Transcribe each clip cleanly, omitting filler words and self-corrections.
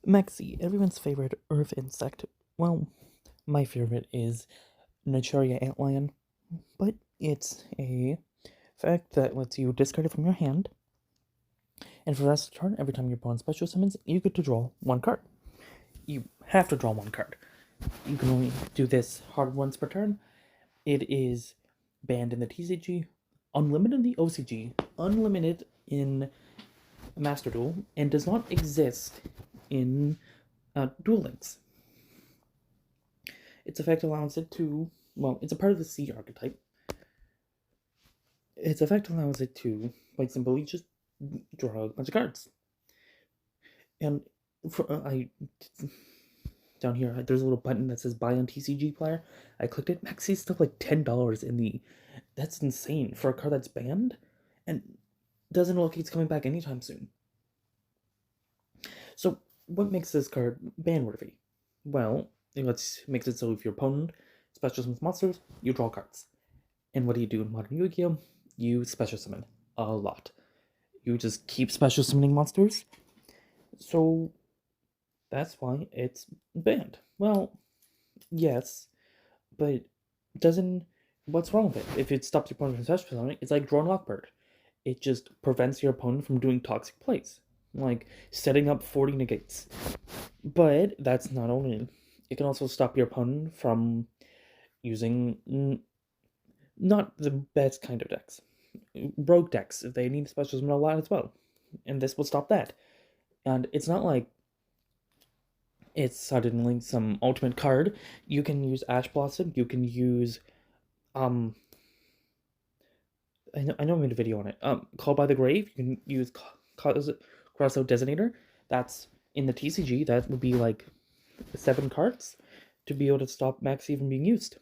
Maxi, everyone's favorite earth insect. Well, my favorite is Nigeria antlion, but it's a fact that lets you discard it from your hand, and for the rest of the turn, every time your opponent special summons, you get to draw one card. You have to draw one card. You can only do this hard once per turn. It is banned in the TCG, unlimited in the OCG, unlimited in Master Duel, and does not exist in Duel Links. Its effect allows it to, well, it's a part of the C archetype. Its effect allows it to, quite simply, just draw a bunch of cards. And down here, there's a little button that says buy on TCG Player. I clicked it. Maxi's stuff like $10 in the. That's insane for a card that's banned, and doesn't look like it's coming back anytime soon. So, what makes this card ban worthy? Well, it makes it so if your opponent special summons monsters, you draw cards. And what do you do in Modern Yu-Gi-Oh? You special summon a lot. You just keep special summoning monsters. So that's why it's banned. Well, yes, but doesn't. What's wrong with it? If it stops your opponent from special summoning, it's like drawing Lockbird. It just prevents your opponent from doing toxic plays, like setting up 40 negates. But that's not only. It can also stop your opponent from using not the best kind of decks. Rogue decks, if they need special summon a lot as well. And this will stop that. And it's not like it's suddenly some ultimate card. You can use Ash Blossom, you can use I know I made a video on it. Called by the Grave, you can use Crossout Designator. That's in the TCG, that would be like 7 cards to be able to stop Max even being used.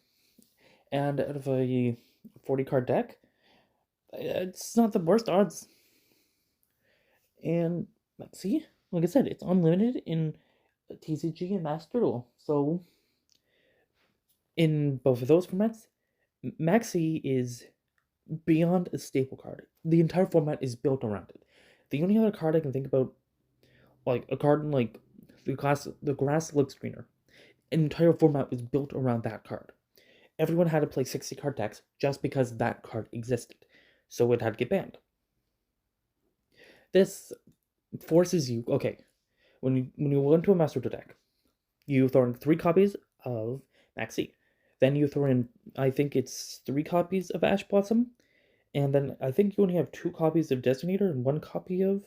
And out of a 40 card deck, it's not the worst odds. And let's see, like I said, it's unlimited in TCG and Master Duel. So in both of those formats, Maxi is beyond a staple card. The entire format is built around it. The only other card I can think about, like a card like the grass looks greener. An entire format was built around that card. Everyone had to play 60 card decks just because that card existed, so it had to get banned. This forces you, okay, when you go into a Master Duel deck, you throw in 3 copies of Maxi. Then you throw in, I think it's 3 copies of Ash Blossom, and then I think you only have 2 copies of Designator and 1 copy of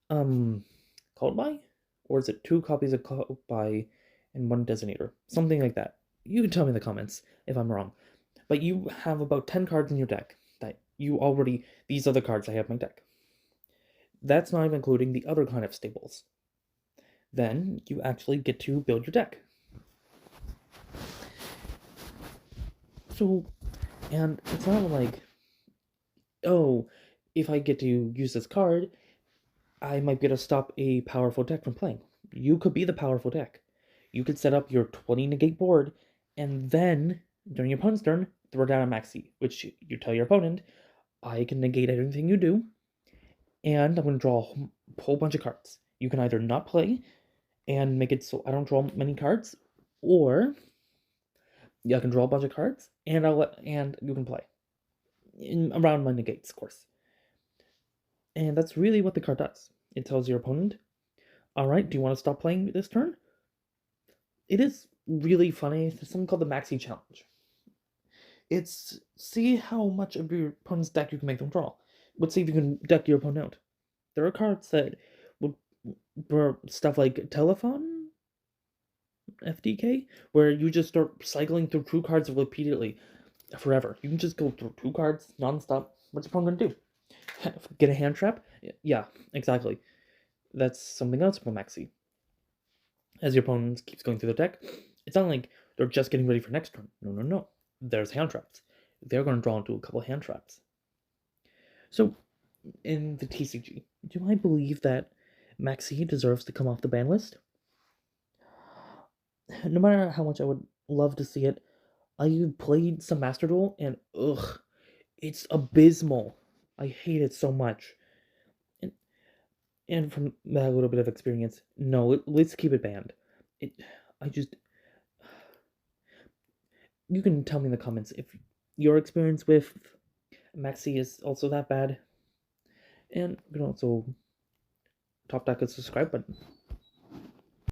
Called By? Or is it 2 copies of Called By and 1 Designator? Something like that. You can tell me in the comments if I'm wrong. But you have about 10 cards in your deck that you already, these are the cards I have in my deck. That's not even including the other kind of staples. Then you actually get to build your deck. So, and it's not like, oh, if I get to use this card, I might be able to stop a powerful deck from playing. You could be the powerful deck. You could set up your 20 negate board, and then, during your opponent's turn, throw down a Maxi, which you tell your opponent, I can negate anything you do, and I'm going to draw a whole bunch of cards. You can either not play, and make it so I don't draw many cards, or I can draw a bunch of cards, and you can play. Around my negates, of course. And that's really what the card does. It tells your opponent, alright, do you want to stop playing this turn? It is really funny. There's something called the Maxi Challenge. It's see how much of your opponent's deck you can make them draw. Let's see if you can deck your opponent out. There are cards that would for stuff like Telephone FDK, where you just start cycling through 2 cards repeatedly forever. You can just go through 2 cards nonstop. What's your opponent gonna do? Get a hand trap? Yeah, exactly. That's something else from Maxi. As your opponent keeps going through the deck, it's not like they're just getting ready for next turn. No. There's hand traps. They're going to draw into a couple hand traps. So, in the TCG, do I believe that Maxi deserves to come off the ban list? No matter how much I would love to see it, I played some Master Duel, and ugh, it's abysmal. I hate it so much. And And from that little bit of experience, no, let's keep it banned. It, I just, you can tell me in the comments if your experience with Maxi is also that bad. And you can also top that good subscribe button.